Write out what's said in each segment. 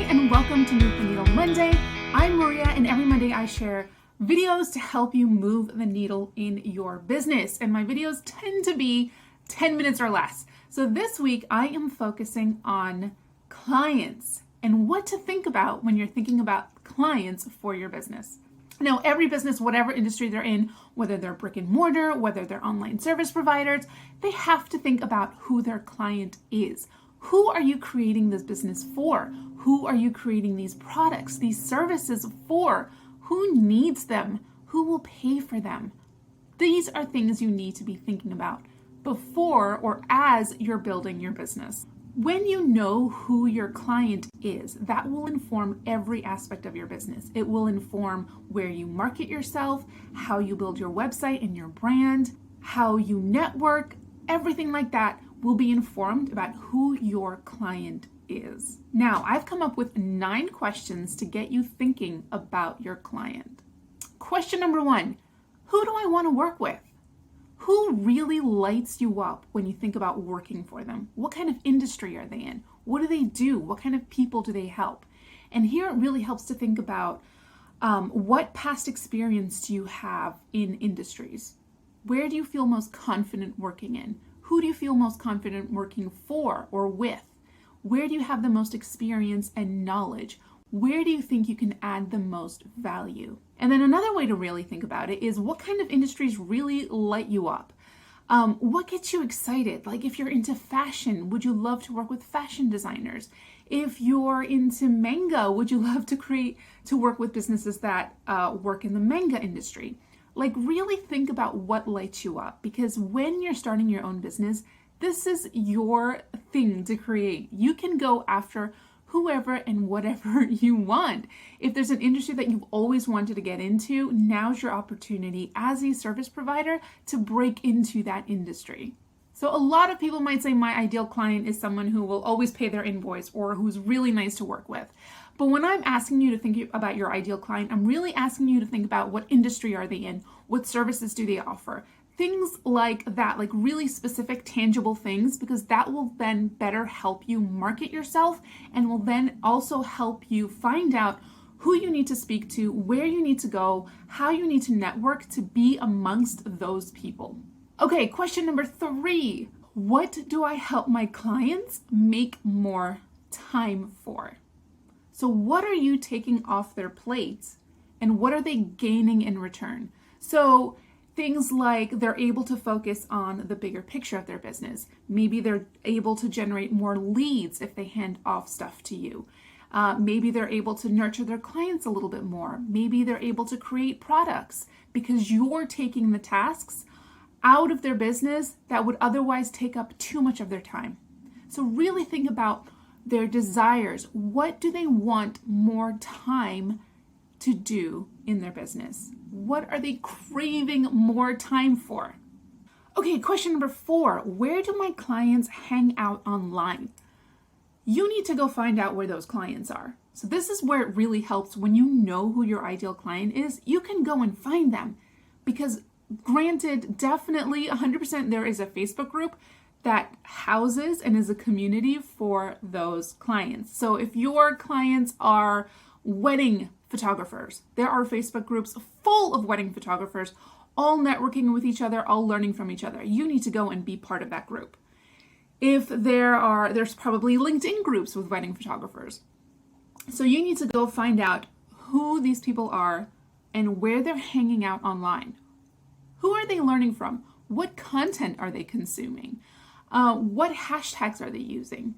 and welcome to Move the Needle Monday. I'm Maria, and every Monday I share videos to help you move the needle in your business. And my videos tend to be 10 minutes or less. So this week I am focusing on clients and what to think about when you're thinking about clients for your business. Now, every business, whatever industry they're in, whether they're brick and mortar, whether they're online service providers, they have to think about who their client is. Who are you creating this business for? Who are you creating these products, these services for? Who needs them? Who will pay for them? These are things you need to be thinking about before or as you're building your business. When you know who your client is, that will inform every aspect of your business. It will inform where you market yourself, how you build your website and your brand, how you network, everything like that will be informed about who your client is. Now, I've come up with 9 questions to get you thinking about your client. Question number 1, who do I want to work with? Who really lights you up when you think about working for them? What kind of industry are they in? What do they do? What kind of people do they help? And here it really helps to think about what past experience do you have in industries? Where do you feel most confident working in? Who do you feel most confident working for or with? Where do you have the most experience and knowledge? Where do you think you can add the most value? And then another way to really think about it is what kind of industries really light you up? What gets you excited? Like if you're into fashion, would you love to work with fashion designers? If you're into manga, would you love to work with businesses that work in the manga industry? Like really think about what lights you up, because when you're starting your own business, this is your thing to create. You can go after whoever and whatever you want. If there's an industry that you've always wanted to get into, now's your opportunity as a service provider to break into that industry. So a lot of people might say my ideal client is someone who will always pay their invoice or who's really nice to work with. But when I'm asking you to think about your ideal client, I'm really asking you to think about what industry are they in? What services do they offer? Things like that, like really specific, tangible things, because that will then better help you market yourself and will then also help you find out who you need to speak to, where you need to go, how you need to network to be amongst those people. Okay, question number 3. What do I help my clients make more time for? So what are you taking off their plates and what are they gaining in return? So things like they're able to focus on the bigger picture of their business. Maybe they're able to generate more leads if they hand off stuff to you. Maybe they're able to nurture their clients a little bit more. Maybe they're able to create products because you're taking the tasks out of their business that would otherwise take up too much of their time. So really think about their desires. What do they want more time to do in their business? What are they craving more time for? Okay, question number 4. Where do my clients hang out online? You need to go find out where those clients are. So this is where it really helps when you know who your ideal client is. You can go and find them because granted, definitely 100% there is a Facebook group that houses and is a community for those clients. So if your clients are wedding photographers, there are Facebook groups full of wedding photographers, all networking with each other, all learning from each other. You need to go and be part of that group. If there's probably LinkedIn groups with wedding photographers. So you need to go find out who these people are and where they're hanging out online. Who are they learning from? What content are they consuming? What hashtags are they using?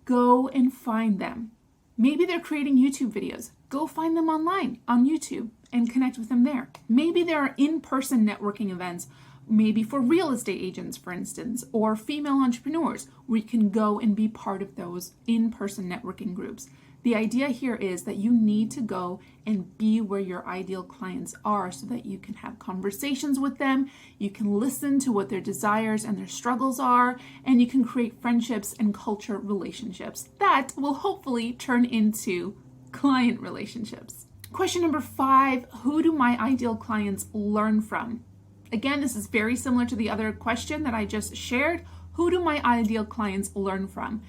Go and find them. Maybe they're creating YouTube videos. Go find them online on YouTube and connect with them there. Maybe there are in-person networking events, maybe for real estate agents, for instance, or female entrepreneurs, where you can go and be part of those in-person networking groups. The idea here is that you need to go and be where your ideal clients are so that you can have conversations with them, you can listen to what their desires and their struggles are, and you can create friendships and culture relationships that will hopefully turn into client relationships. Question number 5, who do my ideal clients learn from? Again, this is very similar to the other question that I just shared. Who do my ideal clients learn from?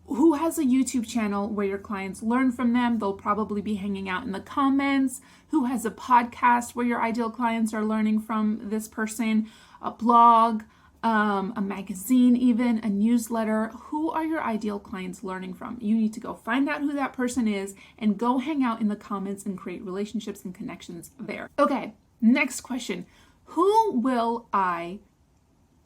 Who has a YouTube channel where your clients learn from them? They'll probably be hanging out in the comments. Who has a podcast where your ideal clients are learning from this person? A blog, a magazine even, a newsletter. Who are your ideal clients learning from? You need to go find out who that person is and go hang out in the comments and create relationships and connections there. Okay, next question. Who will I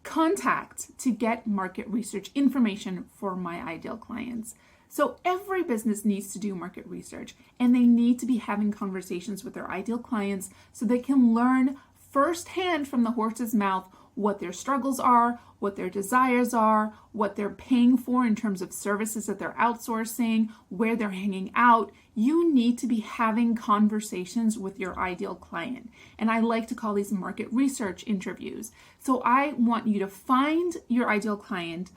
contact to get market research information for my ideal clients? So every business needs to do market research, and they need to be having conversations with their ideal clients so they can learn firsthand from the horse's mouth what their struggles are, what their desires are, what they're paying for in terms of services that they're outsourcing, where they're hanging out. You need to be having conversations with your ideal client. And I like to call these market research interviews. So I want you to find your ideal client,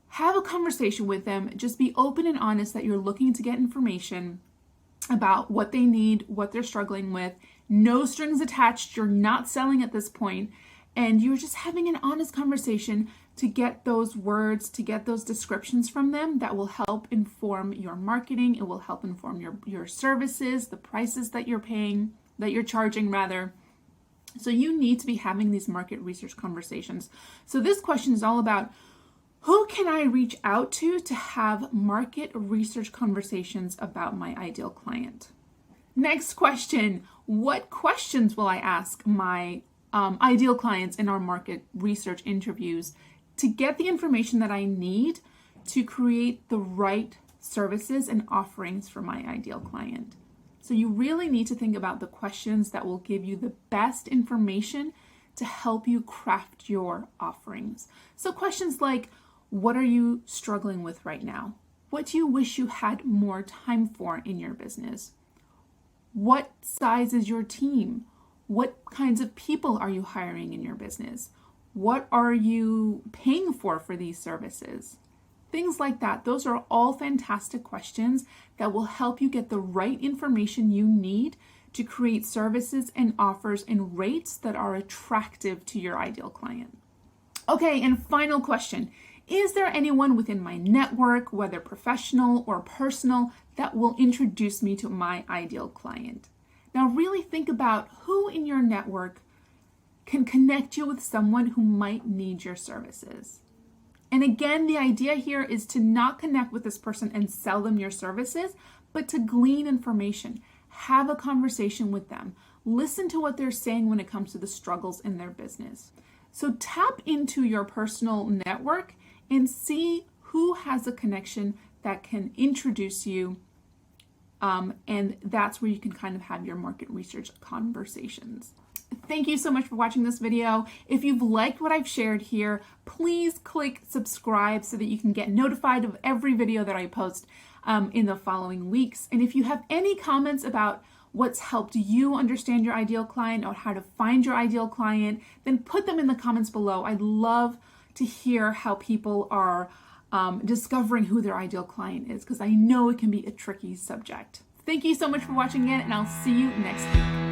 have a conversation with them, just be open and honest that you're looking to get information about what they need, what they're struggling with. No strings attached. You're not selling at this point. And you're just having an honest conversation to get those words, to get those descriptions from them that will help inform your marketing. It will help inform your services, the prices that you're paying, that you're charging rather. So you need to be having these market research conversations. So this question is all about, who can I reach out to have market research conversations about my ideal client? Next question, what questions will I ask my ideal clients in our market research interviews to get the information that I need to create the right services and offerings for my ideal client? So you really need to think about the questions that will give you the best information to help you craft your offerings. So questions like, what are you struggling with right now? What do you wish you had more time for in your business? What size is your team? What kinds of people are you hiring in your business? What are you paying for these services? Things like that. Those are all fantastic questions that will help you get the right information you need to create services and offers and rates that are attractive to your ideal client. Okay, and final question. Is there anyone within my network, whether professional or personal, that will introduce me to my ideal client? Now really think about who in your network can connect you with someone who might need your services. And again, the idea here is to not connect with this person and sell them your services, but to glean information, have a conversation with them, listen to what they're saying when it comes to the struggles in their business. So tap into your personal network and see who has a connection that can introduce you. And that's where you can kind of have your market research conversations. Thank you so much for watching this video. If you've liked what I've shared here, please click subscribe so that you can get notified of every video that I post in the following weeks. And if you have any comments about what's helped you understand your ideal client or how to find your ideal client, then put them in the comments below. I'd love to hear how people are discovering who their ideal client is, because I know it can be a tricky subject. Thank you so much for watching again, and I'll see you next week.